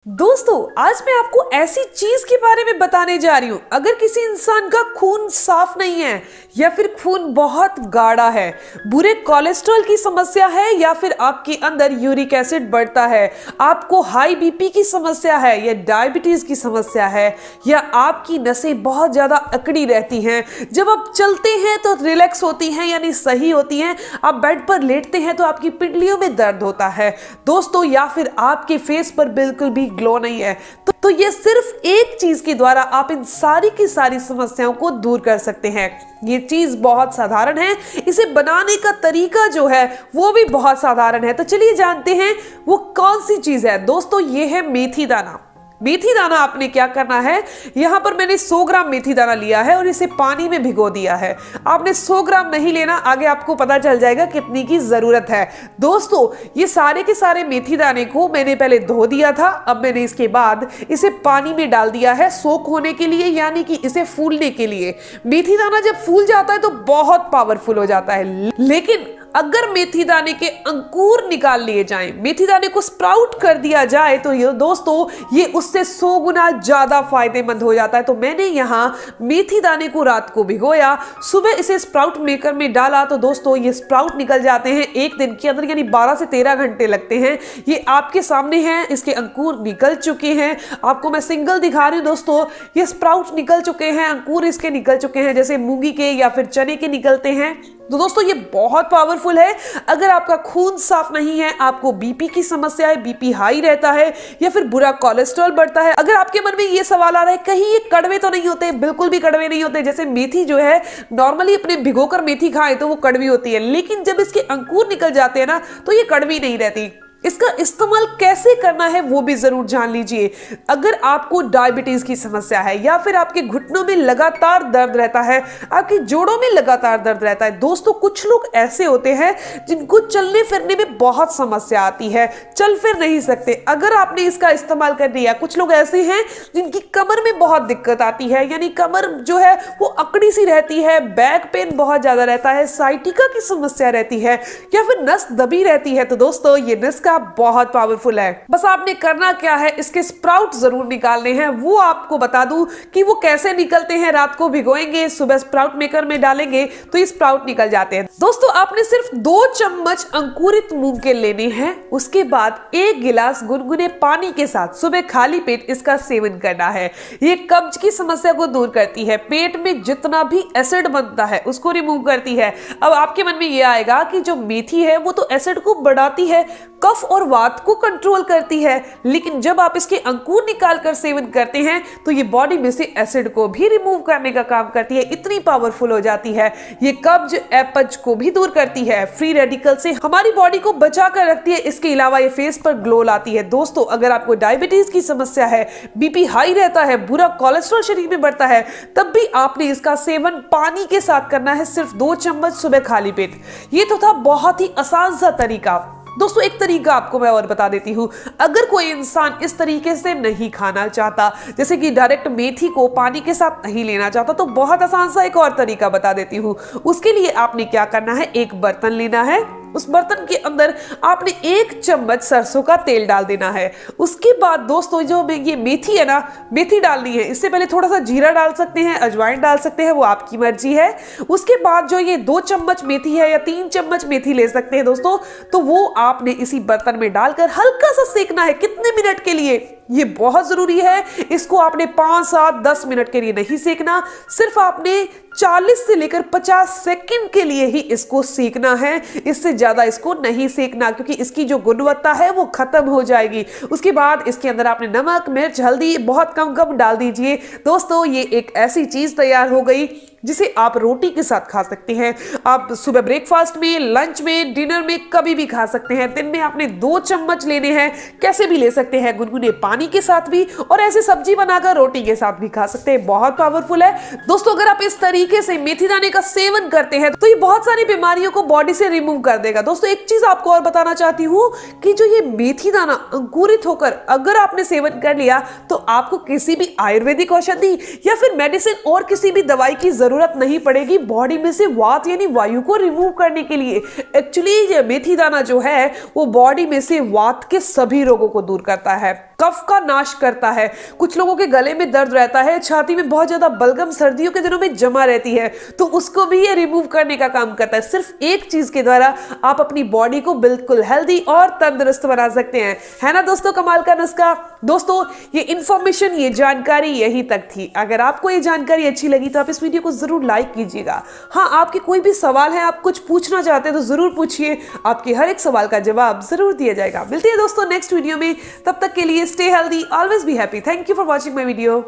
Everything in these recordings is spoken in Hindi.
दोस्तों, आज मैं आपको ऐसी चीज के बारे में बताने जा रही हूं। अगर किसी इंसान का खून साफ नहीं है या फिर खून बहुत गाढ़ा है, बुरे कोलेस्ट्रॉल की समस्या है या फिर आपके अंदर यूरिक एसिड बढ़ता है, आपको हाई बीपी की समस्या है या डायबिटीज की समस्या है, या आपकी नसें बहुत ज्यादा अकड़ी रहती हैं, जब आप चलते हैं तो रिलैक्स होती हैं यानी सही होती हैं, आप बेड पर लेटते हैं तो आपकी पिंडलियों में दर्द होता है दोस्तों, या फिर आपके फेस पर बिल्कुल भी ग्लो नहीं है, तो ये सिर्फ एक चीज के द्वारा आप इन सारी की सारी समस्याओं को दूर कर सकते हैं। ये चीज बहुत साधारण है, इसे बनाने का तरीका जो है वो भी बहुत साधारण है। तो चलिए जानते हैं वो कौन सी चीज है। दोस्तों, ये है मेथी दाना। मेथी दाना आपने क्या करना है, यहां पर मैंने 100 ग्राम मेथी दाना लिया है और इसे पानी में भिगो दिया है। आपने 100 ग्राम नहीं लेना, आगे आपको पता चल जाएगा कितनी की जरूरत है। दोस्तों, ये सारे के सारे मेथी दाने को मैंने पहले धो दिया था, अब मैंने इसके बाद इसे पानी में डाल दिया है सोक होने के लिए, यानी कि इसे फूलने के लिए। मेथी दाना जब फूल जाता है तो बहुत पावरफुल हो जाता है, लेकिन अगर मेथी दाने के अंकुर निकाल लिए जाएं, मेथी दाने को स्प्राउट कर दिया जाए तो ये दोस्तों ये उससे 100 गुना ज्यादा फायदेमंद हो जाता है। तो मैंने यहाँ मेथी दाने को रात को भिगोया, सुबह इसे स्प्राउट मेकर में डाला तो दोस्तों ये स्प्राउट निकल जाते हैं एक दिन के अंदर, यानी 12 से 13 घंटे लगते हैं। ये आपके सामने हैं, इसके अंकुर निकल चुके हैं। आपको मैं सिंगल दिखा रही हूँ दोस्तों, ये स्प्राउट निकल चुके हैं, अंकुर इसके निकल चुके हैं, जैसे मूंगी के या फिर चने के निकलते हैं। तो दोस्तों ये बहुत पावरफुल है। अगर आपका खून साफ नहीं है, आपको बीपी की समस्या है, बीपी हाई रहता है या फिर बुरा कोलेस्ट्रॉल बढ़ता है, अगर आपके मन में ये सवाल आ रहा है कहीं ये कड़वे तो नहीं होते, बिल्कुल भी कड़वे नहीं होते। जैसे मेथी जो है नॉर्मली अपने भिगोकर मेथी खाएं तो वो कड़वी होती है, लेकिन जब इसके अंकुर निकल जाते हैं ना तो ये कड़वी नहीं रहती। इसका इस्तेमाल कैसे करना है वो भी जरूर जान लीजिए। अगर आपको डायबिटीज की समस्या है या फिर आपके घुटनों में लगातार दर्द रहता है, आपकी जोड़ों में लगातार दर्द रहता है, दोस्तों कुछ लोग ऐसे होते हैं जिनको चलने फिरने में बहुत समस्या आती है, चल फिर नहीं सकते, अगर आपने इसका इस्तेमाल कर दिया। कुछ लोग ऐसे हैं जिनकी कमर में बहुत दिक्कत आती है, यानी कमर जो है वो अकड़ी सी रहती है, बैक पेन बहुत ज्यादा रहता है, साइटिका की समस्या रहती है या फिर नस दबी रहती है, तो दोस्तों ये नुस्खा बहुत पावरफुल है। बस आपने करना क्या है, इसके स्प्राउट जरूर निकालने हैं। वो आपको बता दूं कि वो कैसे निकलते हैं। रात को भिगोएंगे, सुबह स्प्राउट मेकर में डालेंगे तो ये स्प्राउट निकल जाते हैं। दोस्तों, आपने सिर्फ 2 चम्मच अंकुरित मूंग के लेने हैं, उसके बाद 1 गिलास गुनगुने पानी के साथ सुबह खाली पेट इसका सेवन करना है। ये कब्ज की समस्या को दूर करती है, पेट में जितना भी एसिड बनता है उसको रिमूव करती है। अब आपके मन में ये आएगा कि जो मेथी है वो तो एसिड को बढ़ाती है, कफ और वात को कंट्रोल करती है, लेकिन जब आप इसके अंकुर निकालकर सेवन करते हैं तो ये बॉडी में से एसिड को भी रिमूव करने का काम करती है, इतनी पावरफुल हो जाती है। ये कब्ज अपच को भी दूर करती है, फ्री रेडिकल से हमारी बॉडी को बचा कर रखती है। इसके अलावा ये फेस पर ग्लो लाती है। दोस्तों, अगर आपको डायबिटीज की समस्या है, बीपी हाई रहता है, बुरा कोलेस्ट्रॉल शरीर में बढ़ता है, तब भी आपने इसका सेवन पानी के साथ करना है, सिर्फ 2 चम्मच सुबह खाली पेट। ये तो था बहुत ही आसान सा तरीका। दोस्तों, एक तरीका आपको मैं और बता देती हूँ। अगर कोई इंसान इस तरीके से नहीं खाना चाहता, जैसे कि डायरेक्ट मेथी को पानी के साथ नहीं लेना चाहता, तो बहुत आसान सा एक और तरीका बता देती हूँ। उसके लिए आपने क्या करना है, एक बर्तन लेना है, उस बर्तन के अंदर आपने 1 चम्मच सरसों का तेल डाल देना है। उसके बाद दोस्तों जो ये मेथी है ना, मेथी डालनी है। इससे पहले थोड़ा सा जीरा डाल सकते हैं, अजवाइन डाल सकते हैं, वो आपकी मर्जी है। उसके बाद जो ये 2 चम्मच मेथी है या 3 चम्मच मेथी ले सकते हैं दोस्तों, तो वो आपने इसी बर्तन में डालकर हल्का सा सेकना है। कितने मिनट के लिए, ये बहुत जरूरी है। इसको आपने 5, 7, 10 मिनट के लिए नहीं सेकना, सिर्फ आपने 40 से लेकर 50 सेकंड के लिए ही इसको सेकना है। इससे ज्यादा इसको नहीं सेकना, क्योंकि इसकी जो गुणवत्ता है वो खत्म हो जाएगी। उसके बाद इसके अंदर आपने नमक, मिर्च, हल्दी बहुत कम कम डाल दीजिए। दोस्तों, ये एक ऐसी चीज तैयार हो गई जिसे आप रोटी के साथ खा सकते हैं। आप सुबह ब्रेकफास्ट में, लंच में, डिनर में कभी भी खा सकते हैं। दिन में आपने 2 चम्मच लेने हैं, कैसे भी ले सकते हैं, गुनगुने पानी के साथ भी, और ऐसे सब्जी बनाकर रोटी के साथ भी खा सकते हैं। बहुत पावरफुल है दोस्तों। अगर आप इस तरीके से मेथी दाने का सेवन करते हैं तो ये बहुत सारी बीमारियों को बॉडी से रिमूव कर देगा। दोस्तों, एक चीज आपको और बताना चाहती हूँ कि जो ये मेथी दाना अंकुरित होकर अगर आपने सेवन कर लिया तो आपको किसी भी आयुर्वेदिक औषधि या फिर मेडिसिन और किसी भी दवाई की जरूरत नहीं पड़ेगी बॉडी में से वात यानी वायु को रिमूव करने के लिए। एक्चुअली ये मेथी दाना जो है वो बॉडी में से वात के सभी रोगों को दूर करता है। कफ का नाश करता है। कुछ लोगों के गले में दर्द रहता है, छाती में बहुत ज्यादा बलगम सर्दियों के दिनों में जमा रहती है, तो उसको भी ये रिमूव करने का काम करता है। सिर्फ एक चीज के द्वारा आप अपनी बॉडी को बिल्कुल हेल्दी और तंदुरुस्त बना सकते हैं, है ना दोस्तों कमाल का नुस्खा। दोस्तों ये इंफॉर्मेशन, ये जानकारी यही तक थी। अगर आपको ये जानकारी अच्छी लगी तो आप इस वीडियो को जरूर लाइक कीजिएगा। हाँ, आपके कोई भी सवाल है, आप कुछ पूछना चाहते हैं तो जरूर पूछिए, आपके हर एक सवाल का जवाब जरूर दिया जाएगा। मिलते हैं दोस्तों नेक्स्ट वीडियो में, तब तक के लिए stay healthy, always be happy. Thank you for watching my video.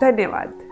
धन्यवाद।